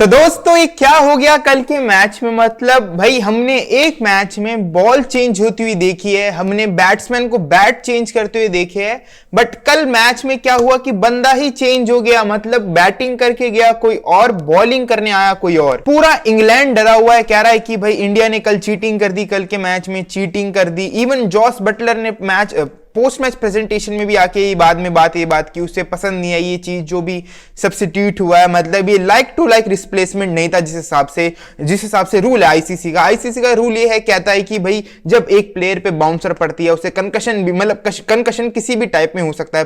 तो दोस्तों ये क्या हो गया कल के मैच में। मतलब भाई हमने एक मैच में बॉल चेंज होती हुई देखी है, हमने बैट्समैन को बैट चेंज करते हुए देखे है, बट कल मैच में क्या हुआ कि बंदा ही चेंज हो गया। मतलब बैटिंग करके गया कोई और, बॉलिंग करने आया कोई और। पूरा इंग्लैंड डरा हुआ है, कह रहा है कि भाई इंडिया ने कल चीटिंग कर दी, कल के मैच में चीटिंग कर दी। इवन जॉस बटलर ने मैच पोस्ट मैच प्रेजेंटेशन में भी आके बाद में ये बात की, उससे पसंद नहीं आई ये चीज जो भी सब्स्टिट्यूट हुआ है। मतलब ये लाइक टू लाइक रिप्लेसमेंट नहीं था जिस हिसाब से रूल है आईसीसी का रूल ये है, कहता है कि भाई जब एक प्लेयर पे बाउंसर पड़ती है उसे कंकशन भी, मतलब कंकशन किसी भी टाइप में हो सकता है।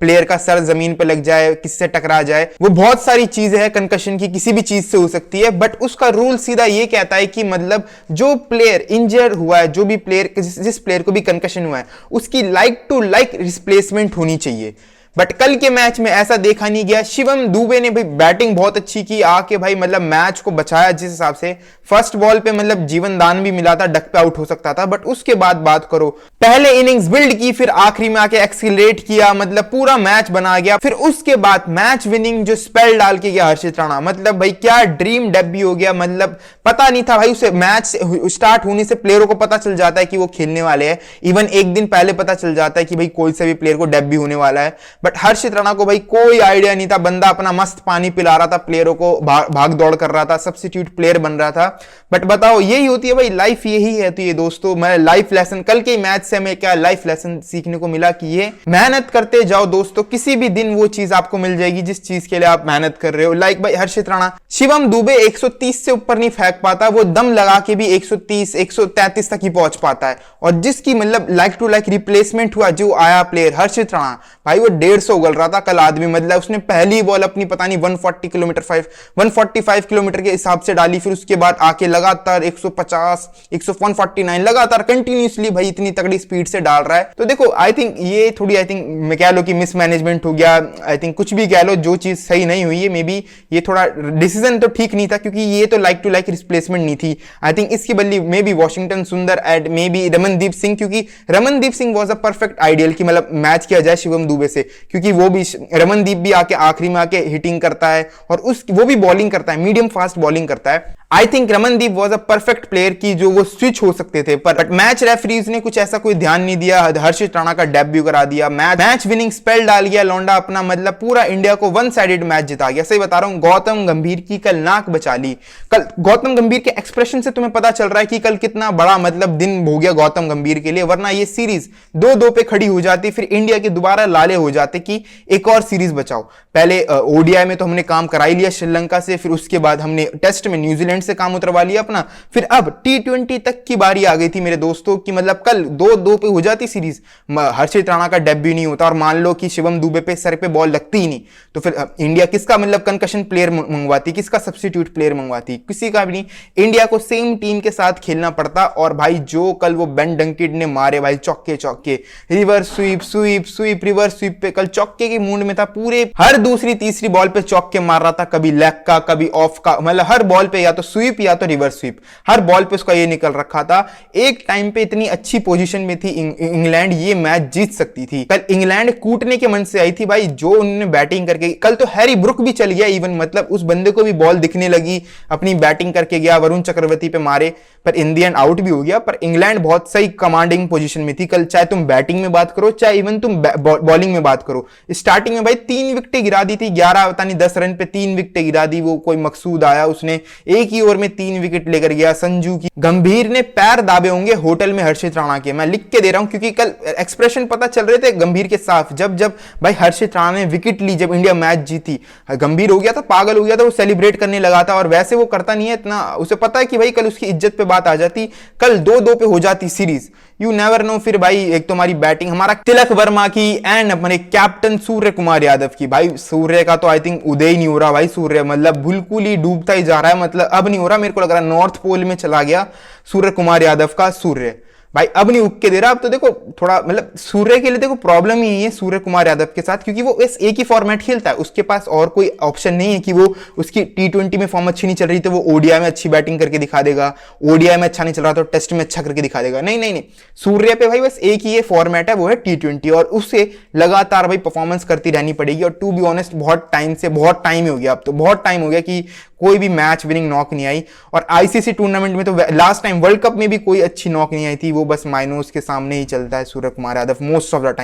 प्लेयर का सर जमीन पे लग जाए, किसी से टकरा जाए, वो बहुत सारी चीजें हैं कंकशन की, किसी भी चीज से हो सकती है। बट उसका रूल सीधा ये कहता है कि मतलब जो प्लेयर इंजर हुआ है, जो भी प्लेयर, जिस प्लेयर को भी कंकशन हुआ है, उसकी लाइक टू लाइक रिप्लेसमेंट होनी चाहिए। बट कल के मैच में ऐसा देखा नहीं गया। शिवम दुबे ने भाई बैटिंग बहुत अच्छी की, आके भाई मतलब मैच को बचाया। जिस हिसाब से फर्स्ट बॉल पे मतलब जीवन दान भी मिला था, डक पे आउट हो सकता था। बट उसके बाद बात करो, पहले इनिंग्स बिल्ड की, फिर आखिरी में आके एक्सीलरेट किया, मतलब पूरा मैच बना गया। फिर उसके बाद मैच विनिंग जो स्पेल डाल के गया हर्षित राणा, मतलब भाई क्या ड्रीम डेब्यू हो गया। मतलब पता नहीं था भाई, उसे मैच स्टार्ट होने से प्लेयरों को पता चल जाता है कि वो खेलने वाले हैं। इवन एक दिन पहले पता चल जाता है कि भाई कोई से भी प्लेयर को डेब्यू होने वाला है। बट हर्षित राणा को भाई कोई आइडिया नहीं था, बंदा अपना मस्त पानी पिला रहा था, प्लेयरों को भाग दौड़ कर रहा था, सब्स्टिट्यूट प्लेयर बन रहा था। बट बताओ यही होती है भाई, लाइफ यही है। तो ये दोस्तों मैं लाइफ लेसन, कल के मैच से हमें क्या लाइफ लेसन सीखने को मिला कि ये मेहनत करते जाओ दोस्तों, किसी भी दिन वो चीज आपको मिल जाएगी जिस चीज के लिए आप मेहनत कर रहे हो। लाइक भाई हर्षित राणा, शिवम दुबे 130 से ऊपर नहीं फेंक पाता, वो दम लगा के भी 130 133 तक ही पहुंच पाता है। और जिसकी मतलब लाइक टू लाइक रिप्लेसमेंट हुआ, जो आया प्लेयर हर्षित राणा, भाई वो 150 उगल रहा था कल आदमी। मतलब उसने पहली बॉल अपनी पता नहीं 145 किलोमीटर के हिसाब से डाली, फिर उसके बाद आके लगातार 150 149 लगातार कंटिन्यूसली भाई इतनी तगड़ी स्पीड से डाल रहा है। तो देखो आई थिंक ये थोड़ी, आई थिंक मैं कह लो कि मिसमैनेजमेंट हो गया, आई थिंक कुछ भी कह लो, जो चीज सही नहीं हुई है। मे बी ये थोड़ा डिसीजन तो ठीक नहीं था, क्योंकि ये तो लाइक टू लाइक रिप्लेसमेंट नहीं थी। आई थिंक इसकी बदली maybe Washington Sundar and maybe Ramandeep Singh, क्योंकि Ramandeep Singh was a perfect ideal की मतलब मैच किया जाए शिवम दुबे से, क्योंकि वो भी रमनदीप भी आके आखिरी में आके हिटिंग करता है और वो भी बॉलिंग करता है, मीडियम फास्ट बॉलिंग करता है। I think Ramandeep was a perfect player की जो वो स्विच हो सकते थे, बट मैच रेफरीज ने कुछ ऐसा कोई ध्यान नहीं दिया, हर्षित राणा का डेब्यू करा दिया, मैच विनिंग स्पेल डाल गया लौंडा अपना। मतलब पूरा इंडिया को वन साइडेड मैच जिता गया। सही बता रहा हूं, गौतम गंभीर की कल नाक बचा ली। कल गौतम गंभीर के एक्सप्रेशन से तुम्हें पता चल रहा है कि कल कितना बड़ा मतलब दिन हो गया गौतम गंभीर के लिए, वरना ये सीरीज 2-2 पे खड़ी हो जाती, फिर इंडिया के दोबारा लाले हो जाते कि एक और सीरीज बचाओ। पहले ओडीआई में तो हमने काम करा ही लिया श्रीलंका से, फिर उसके बाद हमने टेस्ट में न्यूजीलैंड से काम उतरवा लिया अपना, फिर अब T20 तक की बारी आ गई थी मेरे दोस्तों की। मतलब कल 2-2 पे हो जाती सीरीज, हर्षित राणा का डेब्यू नहीं होता और मान लो कि शिवम दुबे पे सर पे बॉल लगती ही नहीं, तो फिर इंडिया किसका मतलब कंकशन प्लेयर मंगवाती, किसका सब्स्टिट्यूट प्लेयर मंगवाती, किसी का भी नहीं। इंडिया को सेम टीम के साथ खेलना पड़ता। और भाई जो कल वो बेन डंकिड ने मारे भाई चौके, रिवर्स स्वीप रिवर्स स्वीप पे, कल चौके के मूड में था, पूरे हर दूसरी तीसरी बॉल पे चौके मार रहा था, कभी लेग का कभी ऑफ का, मतलब हर बॉल पे या तो स्वीप या तो रिवर्स स्वीप, हर बॉल पे उसका ये निकल रखा था। एक टाइम पे इतनी अच्छी पोजीशन में थी इंग्लैंड, ये मैच जीत सकती थी। कल इंग्लैंड कूटने के मन से आई थी भाई, जो उन्होंने बैटिंग करके, कल तो हैरी ब्रुक भी चल गया इवन, मतलब उस बंदे को भी बॉल दिखने लगी, अपनी बैटिंग करके गया, वरुण चक्रवर्ती पे मारे, पर इन दी एंड आउट भी हो गया। पर इंग्लैंड बहुत सही कमांडिंग पोजीशन में थी कल, चाहे तुम बैटिंग में बात करो, चाहे इवन तुम बॉलिंग में बात करो। स्टार्टिंग में भाई 3 विकेटें गिरा दी थी, 11 पता नहीं 10 रन पे 3 विकेटें गिरा दी। वो कोई मकसूद आया, उसने एक ही ओवर में 3 विकेट लेकर गया संजू की। गंभीर ने पैर दाबे होंगे होटल में हर्षित राणा के, मैं लिख के दे रहा हूं, क्योंकि कल एक्सप्रेशन पता चल रहे थे गंभीर के साफ। जब भाई हर्षित राणा ने विकेट ली, जब इंडिया मैच जीती, गंभीर हो गया था, पागल हो गया था, वो सेलिब्रेट करने लगा था। और वैसे वो करता नहीं है इतना, उसे पता है कि भाई कल उसकी इज्जत पे बात आ जाती, कल 2-2 पे हो जाती सीरीज, यू नेवर नो। फिर भाई एक तो हमारी बैटिंग, हमारा तिलक वर्मा की एंड अपने कैप्टन सूर्य कुमार यादव की, भाई सूर्य का तो आई थिंक उदय ही नहीं हो रहा भाई। सूर्य मतलब बिल्कुल ही डूबता ही जा रहा है, मतलब अब नहीं हो रहा, मेरे को लग रहा है नॉर्थ पोल में चला गया सूर्य कुमार यादव का सूर्य। भाई अब नहीं उग के दे रहा। अब तो देखो थोड़ा मतलब सूर्य के लिए देखो प्रॉब्लम ही है सूर्य कुमार यादव के साथ, क्योंकि वो इस एक ही फॉर्मेट खेलता है, उसके पास और कोई ऑप्शन नहीं है कि वो, उसकी T20 में फॉर्म अच्छी नहीं चल रही तो वो ओडीआई में अच्छी बैटिंग करके दिखा देगा, ओडीआई में अच्छा नहीं चल रहा तो टेस्ट में अच्छा करके दिखा देगा। नहीं, सूर्य पे भाई बस एक ही ये फॉर्मेट है, वो है T20, और उससे लगातार भाई परफॉर्मेंस करती रहनी पड़ेगी। और टू बी ऑनेस्ट बहुत टाइम ही हो गया, अब तो बहुत टाइम हो गया कि कोई भी मैच विनिंग नॉक नहीं आई। और आईसीसी टूर्नामेंट में तो लास्ट टाइम वर्ल्ड कप में भी कोई अच्छी नॉक नहीं आई थी, वो बस माइनोस के सामने ही चलता है Surya Kumar Yadav most of the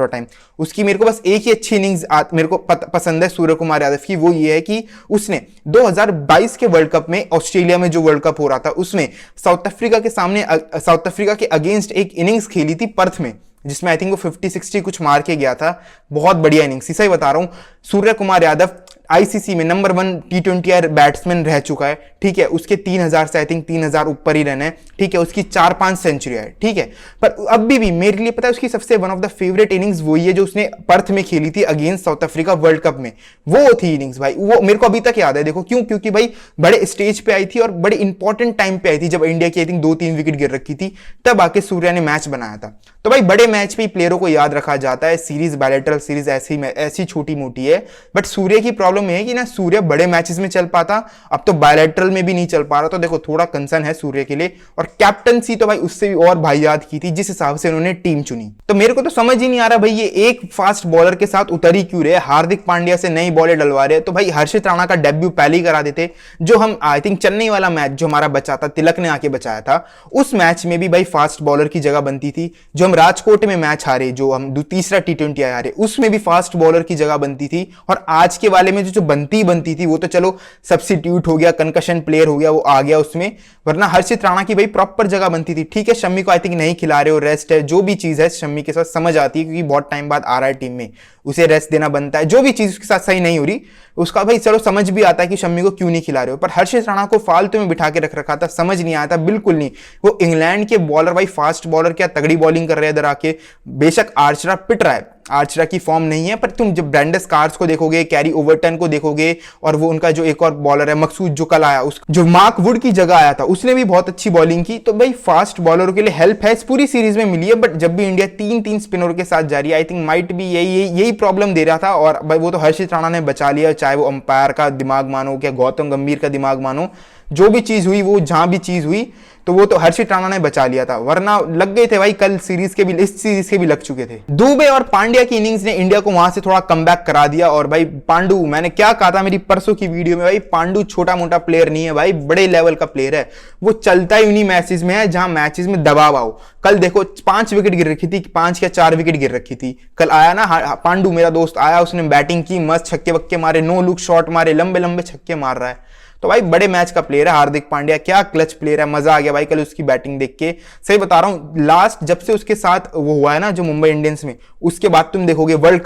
time. उसकी मेरे को बस एक ही अच्छी इनिंग्स मेरे को पसंद है सूर्य कुमार यादव की, वो ये है कि उसने 2022 के वर्ल्ड कप में ऑस्ट्रेलिया में जो वर्ल्ड कप हो रहा था उसमें साउथ अफ्रीका के अगेंस्ट एक इनिंग्स खेली थी पर्थ में, जिसमें आई थिंक वो 50-60 कुछ मार के गया था। बहुत बढ़िया इनिंग्स, सही बता रहा हूं। सूर्य कुमार यादव आईसीसी में नंबर 1 T20 बैट्समैन रह चुका है, ठीक है। उसके 3000 से आई थिंक 3000 ऊपर ही रन है, ठीक है। उसकी 4-5 सेंचुरी है, ठीक है। पर अभी भी मेरे लिए पता है उसकी सबसे one of the favourite innings वही है जो उसने पर्थ में खेली थी against south Africa world cup में। वो थी इनिंग्स भाई, वो मेरे को अभी तक याद है। देखो क्यों, क्योंकि भाई बड़े स्टेज पे आई थी और बड़े इंपॉर्टेंट टाइम पे आई थी, जब इंडिया की आई थिंक 2-3 विकेट गिर रखी थी, तब आके सूर्या ने मैच बनाया था। तो भाई बड़े मैच पे प्लेयरों को याद रखा जाता है, सीरीज बायलैटरल सीरीज ऐसी छोटी मोटी है। बट सूर्य की प्रॉब्लम है कि ना सूर्य बड़े मैचेस में चल पाता, अब तो बायलैटरल में भी नहीं चल पा रहा। तो देखो थोड़ा कंसर्न है सूर्य के लिए। और कैप्टनसी तो भाई उससे भी और भाई याद की थी जिस हिसाब से उन्होंने टीम चुनी। तो मेरे को तो समझ ही नहीं आ रहा भाई ये एक फास्ट बॉलर के साथ उतर ही क्यों रहे, हार्दिक पांड्या से नई बॉलें डलवा रहे। तो भाई हर्षित राणा का डेब्यू पहले ही करा देते, जो हम आई थिंक चेन्नई वाला मैच जो हमारा बचा था, तिलक ने आके बचाया था, उस मैच में भी भाई फास्ट बॉलर की जगह बनती थी। जो हम राजकोट में मैच हारे, जो हम तीसरा T20 हारे, उसमें भी फास्ट बॉलर की जगह बनती थी। और आज के वाले में जो बनती थी वो तो चलो सब्स्टिट्यूट हो गया, कंकशन प्लेयर हो गया, वो आ गया उसमें, वरना हर्षित राणा की भाई प्रॉपर जगह बनती थी। ठीक है शम्मी को आई थिंक नहीं खिला रहे हो, रेस्ट है, जो भी चीज है शम्मी के साथ समझ आती है, क्योंकि बहुत टाइम बाद आ रहा है टीम में, उसे रेस्ट देना बनता है। जो भी चीज उसके साथ सही नहीं हो रही उसका भाई चलो समझ भी आता है कि शम्मी को क्यों नहीं खिला रहे हो। पर हर्षित राणा को फालतू में बिठा के रख रखा था, समझ नहीं आया था बिल्कुल नहीं। वो इंग्लैंड के बॉलर भाई फास्ट बॉलर क्या तगड़ी बॉलिंग कर रहे हैं इधर आके। बेशक आर्चरा पिट रहा है, आर्चरा की फॉर्म नहीं है, पर तुम जब ब्रेंडस कार्स को देखोगे, कैरी ओवरटन को देखोगे, और वो उनका जो एक और बॉलर है मकसूद जो कल आया, जो मार्क वुड की जगह आया था, उसने भी बहुत अच्छी बॉलिंग की। तो भाई फास्ट बॉलरों के लिए हेल्प है, इस पूरी सीरीज में मिली है। बट जब भी इंडिया 3-3 स्पिनरों के साथ जा रही है, आई थिंक माइट भी यही प्रॉब्लम दे रहा था। और भाई वो तो हर्षित राणा ने बचा लिया, चाहे वो अंपायर का दिमाग मानो, क्या गौतम गंभीर का दिमाग मानो, जो भी चीज हुई, वो जहां भी चीज हुई तो वो तो हर्षित राणा ने बचा लिया था, वरना लग गए थे भाई कल सीरीज के भी, इस सीरीज के भी लग चुके थे। दुबे और पांड्या की इनिंग्स ने इंडिया को वहां से थोड़ा कमबैक करा दिया। और भाई पांडू, मैंने क्या कहा था मेरी परसों की वीडियो में, भाई पांडू छोटा मोटा प्लेयर नहीं है भाई, बड़े लेवल का प्लेयर है। वो चलता ही उन्हीं मैचेस में है जहां मैचेस में दबाव आओ। कल देखो 5 विकेट गिर रखी थी, 5 या 4 विकेट गिर रखी थी। कल आया ना पांडू, मेरा दोस्त आया, उसने बैटिंग की, मस्त छक्के वक्के मारे, नो लुक शॉट मारे, लंबे लंबे छक्के मार रहा है। तो भाई बड़े मैच का प्लेयर है हार्दिक पांड्या, क्या क्लच प्लेयर है, मजा आ गया भाई कल उसकी बैटिंग देख के। सही बता रहा हूं, लास्ट जब से उसके साथ वो हुआ है ना जो मुंबई इंडियंस में, उसके बाद तुम देखोगे वर्ल्ड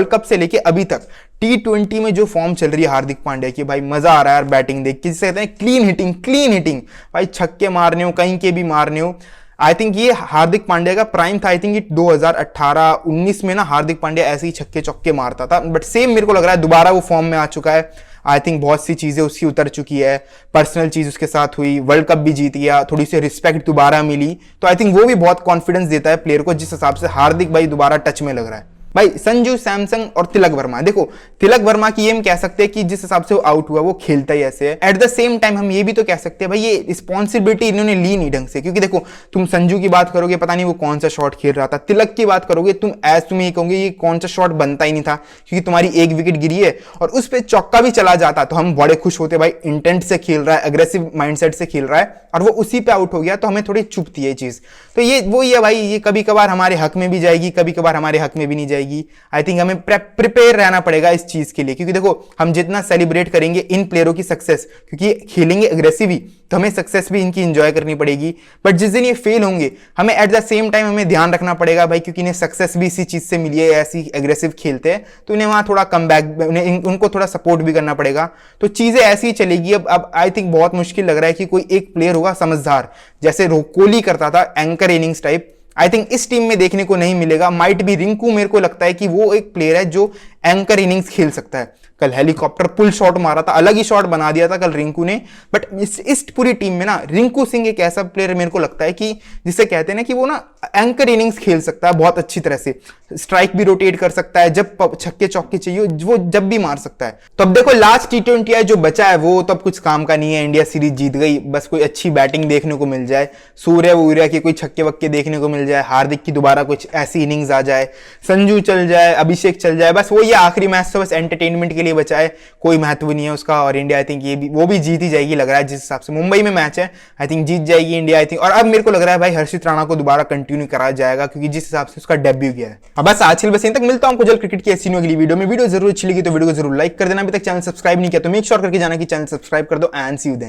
कप से लेके अभी तक T20 में जो फॉर्म चल रही है हार्दिक पांड्या की, भाई मजा आ रहा है यार बैटिंग देख के। जिसे कहते हैं क्लीन हिटिंग भाई, छक्के मारने हो कहीं के भी मारने हो। आई थिंक ये हार्दिक पांड्या का प्राइम था, आई थिंक 2018-19 में ना हार्दिक पांड्या ऐसे ही छक्के चौक्के मारता था। बट सेम मेरे को लग रहा है दोबारा वो फॉर्म में आ चुका है। आई थिंक बहुत सी चीजें उसकी उतर चुकी है, पर्सनल चीज उसके साथ हुई, वर्ल्ड कप भी जीत गया, थोड़ी सी रिस्पेक्ट दोबारा मिली, तो आई थिंक वो भी बहुत कॉन्फिडेंस देता है प्लेयर को, जिस हिसाब से हार्दिक भाई दोबारा टच में लग रहा है। भाई संजू सैमसंग और तिलक वर्मा, देखो तिलक वर्मा की ये हम कह सकते हैं कि जिस हिसाब से वो आउट हुआ वो खेलता ही ऐसे है। एट द सेम टाइम हम ये भी तो कह सकते हैं भाई ये रिस्पॉन्सिबिलिटी इन्होंने ली नहीं ढंग से, क्योंकि देखो तुम संजू की बात करोगे पता नहीं वो कौन सा शॉट खेल रहा था, तिलक की बात करोगे तुम ये कहोगे ये कौन सा शॉट बनता ही नहीं था, क्योंकि तुम्हारी एक विकेट गिरी है और उस पर चौका भी चला जाता तो हम बड़े खुश होते, भाई इंटेंट से खेल रहा है, अग्रेसिव माइंडसेट से खेल रहा है, और वो उसी पे आउट हो गया तो हमें थोड़ी चुभती है चीज। तो ये वो ही है भाई, ये कभी कभार हमारे हक में भी जाएगी, कभी कभार हमारे हक में भी नहीं जाएगी। आई थिंक हमें प्रिपेयर रहना पड़ेगा इस चीज के लिए, क्योंकि देखो हम जितना सेलिब्रेट करेंगे इन प्लेयरों की सक्सेस, क्योंकि खेलेंगे अग्रेसिव ही, तो हमें सक्सेस भी इनकी एंजॉय करनी पड़ेगी। बट जिस दिन ये फेल होंगे हमें एट द सेम टाइम हमें ध्यान रखना पड़ेगा भाई, क्योंकि इन्हें सक्सेस भी इसी चीज से मिली है, ऐसी एग्रेसिव खेलते हैं, तो इन्हें वहां थोड़ा कम बैक, उनको थोड़ा सपोर्ट भी करना पड़ेगा। तो चीजें ऐसी ही चलेगी। अब आई थिंक बहुत मुश्किल लग रहा है कि कोई एक प्लेयर होगा समझदार, जैसे कोहली करता था anchor innings type, I think इस टीम में देखने को नहीं मिलेगा। माइट भी रिंकू, मेरे को लगता है कि वो एक प्लेयर है जो एंकर इनिंग्स खेल सकता है। कल हेलीकॉप्टर पुल शॉट मारा था, अलग ही शॉट बना दिया था कल रिंकू ने। बट इस पूरी टीम में ना रिंकू सिंह एक ऐसा प्लेयर मेरे को लगता है कि जिसे कहते हैं ना कि वो ना एंकर इनिंग्स खेल सकता है बहुत अच्छी तरह से, स्ट्राइक भी रोटेट कर सकता है, जब छक्के चौके चाहिए वो जब भी मार सकता है। तो अब देखो लास्ट T20 है जो बचा है वो तो अब कुछ काम का नहीं है, इंडिया सीरीज जीत गई, बस कोई अच्छी बैटिंग देखने को मिल जाए, सूर्या के कोई छक्के वक्के देखने को मिल जाए, हार्दिक की दोबारा कुछ ऐसी इनिंग्स आ जाए, संजू चल जाए, अभिषेक चल जाए, बस वो ये आखिरी मैच तो बस एंटरटेनमेंट के लिए बचा है, कोई महत्व नहीं है उसका। और इंडिया आई थिंक ये भी वो भी जीत ही जाएगी लग रहा है, जिस हिसाब से मुंबई में मैच है आई थिंक जीत जाएगी इंडिया आई थिंक। और अब मेरे को लग रहा है भाई हर्षित राणा को दोबारा कंटिन्यू करा जाएगा, क्योंकि जिस हिसाब से उसका डेब्यू किया है। अब बस आज के लिए बस यहीं तक, मिलता हूं आपको जल्द क्रिकेट की ऐसी अगली वीडियो में। वीडियो जरूर अच्छी लगी तो वीडियो को जरूर लाइक कर देना, अभी तक चैनल सब्सक्राइब नहीं किया तो मेक श्योर करके जाना कि चैनल सब्सक्राइब कर दो। And see you then.